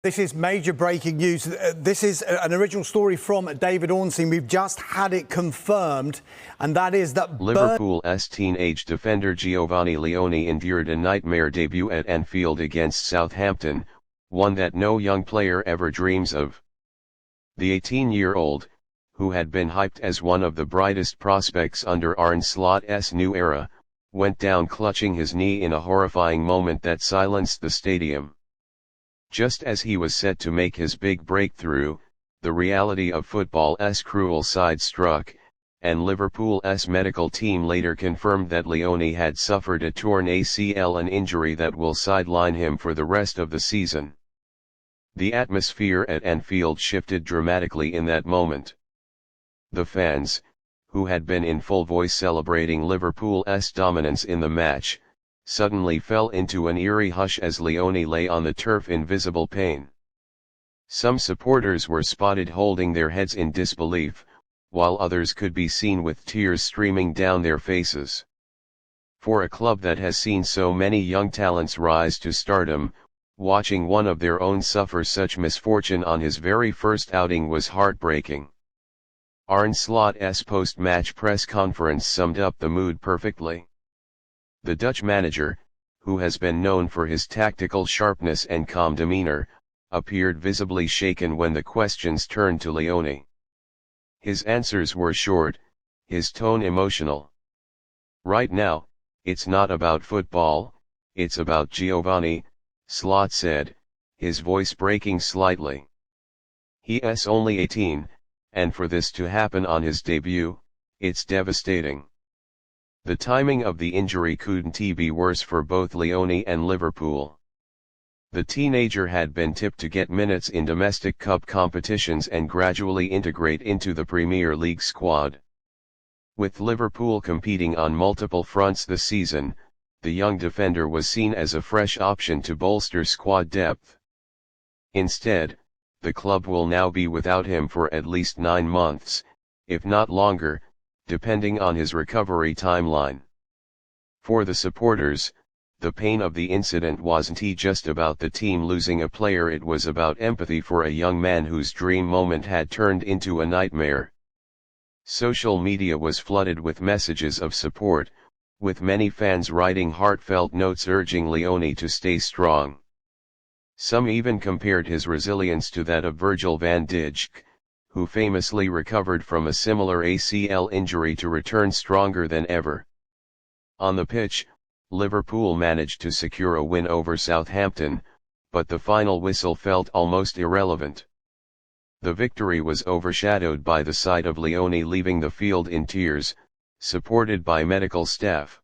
This is major breaking news. This is an original story from David Ornstein. We've just had it confirmed, and that is that Liverpool's teenage defender Giovanni Leoni endured a nightmare debut at Anfield against Southampton, one that no young player ever dreams of. The 18-year-old, who had been hyped as one of the brightest prospects under Arne Slot's new era, went down clutching his knee in a horrifying moment that silenced the stadium. Just as he was set to make his big breakthrough, the reality of football's cruel side struck, and Liverpool's medical team later confirmed that Leoni had suffered a torn ACL, an injury that will sideline him for the rest of the season. The atmosphere at Anfield shifted dramatically in that moment. The fans, who had been in full voice celebrating Liverpool's dominance in the match, suddenly fell into an eerie hush as Leoni lay on the turf in visible pain. Some supporters were spotted holding their heads in disbelief, while others could be seen with tears streaming down their faces. For a club that has seen so many young talents rise to stardom, watching one of their own suffer such misfortune on his very first outing was heartbreaking. Arne Slot's post-match press conference summed up the mood perfectly. The Dutch manager, who has been known for his tactical sharpness and calm demeanor, appeared visibly shaken when the questions turned to Leoni. His answers were short, his tone emotional. "Right now, it's not about football, it's about Giovanni," Slot said, his voice breaking slightly. He's only 18, and for this to happen on his debut, it's devastating. The timing of the injury couldn't be worse for both Leoni and Liverpool. The teenager had been tipped to get minutes in domestic cup competitions and gradually integrate into the Premier League squad. With Liverpool competing on multiple fronts this season, the young defender was seen as a fresh option to bolster squad depth. Instead, the club will now be without him for at least 9 months, if not longer, depending on his recovery timeline. For the supporters, the pain of the incident wasn't just about the team losing a player, it was about empathy for a young man whose dream moment had turned into a nightmare. Social media was flooded with messages of support, with many fans writing heartfelt notes urging Leoni to stay strong. Some even compared his resilience to that of Virgil van Dijk, who famously recovered from a similar ACL injury to return stronger than ever. On the pitch, Liverpool managed to secure a win over Southampton, but the final whistle felt almost irrelevant. The victory was overshadowed by the sight of Leoni leaving the field in tears, supported by medical staff.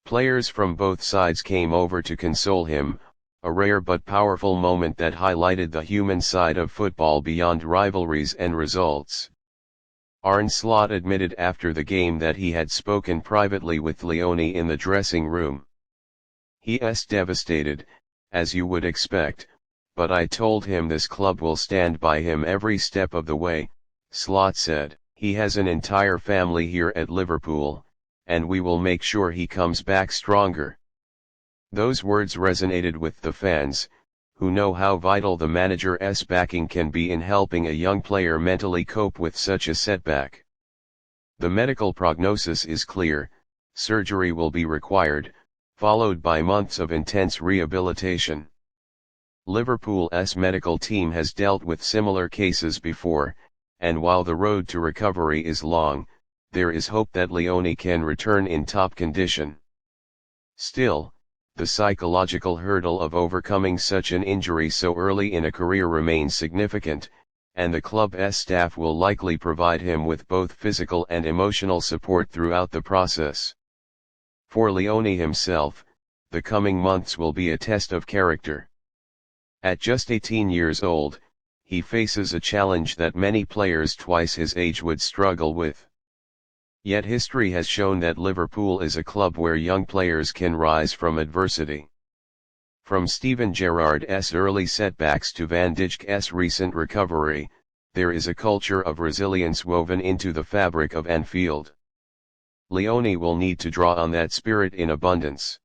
Players from both sides came over to console him, a rare but powerful moment that highlighted the human side of football beyond rivalries and results. Arne Slot admitted after the game that he had spoken privately with Leoni in the dressing room. "He's devastated, as you would expect, but I told him this club will stand by him every step of the way," Slot said. "He has an entire family here at Liverpool, and we will make sure he comes back stronger." Those words resonated with the fans, who know how vital the manager's backing can be in helping a young player mentally cope with such a setback. The medical prognosis is clear: surgery will be required, followed by months of intense rehabilitation. Liverpool's medical team has dealt with similar cases before, and while the road to recovery is long, there is hope that Leoni can return in top condition. Still, the psychological hurdle of overcoming such an injury so early in a career remains significant, and the club's staff will likely provide him with both physical and emotional support throughout the process. For Leoni himself, the coming months will be a test of character. At just 18 years old, he faces a challenge that many players twice his age would struggle with. Yet history has shown that Liverpool is a club where young players can rise from adversity. From Steven Gerrard's early setbacks to Van Dijk's recent recovery, there is a culture of resilience woven into the fabric of Anfield. Leoni will need to draw on that spirit in abundance.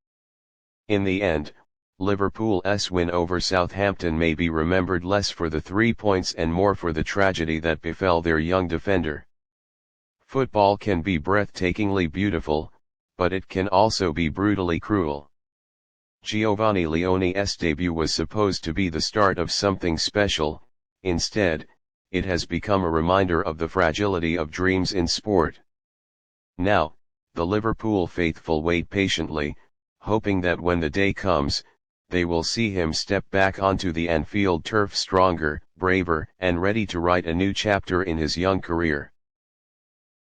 In the end, Liverpool's win over Southampton may be remembered less for the 3 points and more for the tragedy that befell their young defender. Football can be breathtakingly beautiful, but it can also be brutally cruel. Giovanni Leoni'S debut was supposed to be the start of something special. Instead, it has become a reminder of the fragility of dreams in sport. Now, the Liverpool faithful wait patiently, hoping that when the day comes, they will see him step back onto the Anfield turf stronger, braver, and ready to write a new chapter in his young career.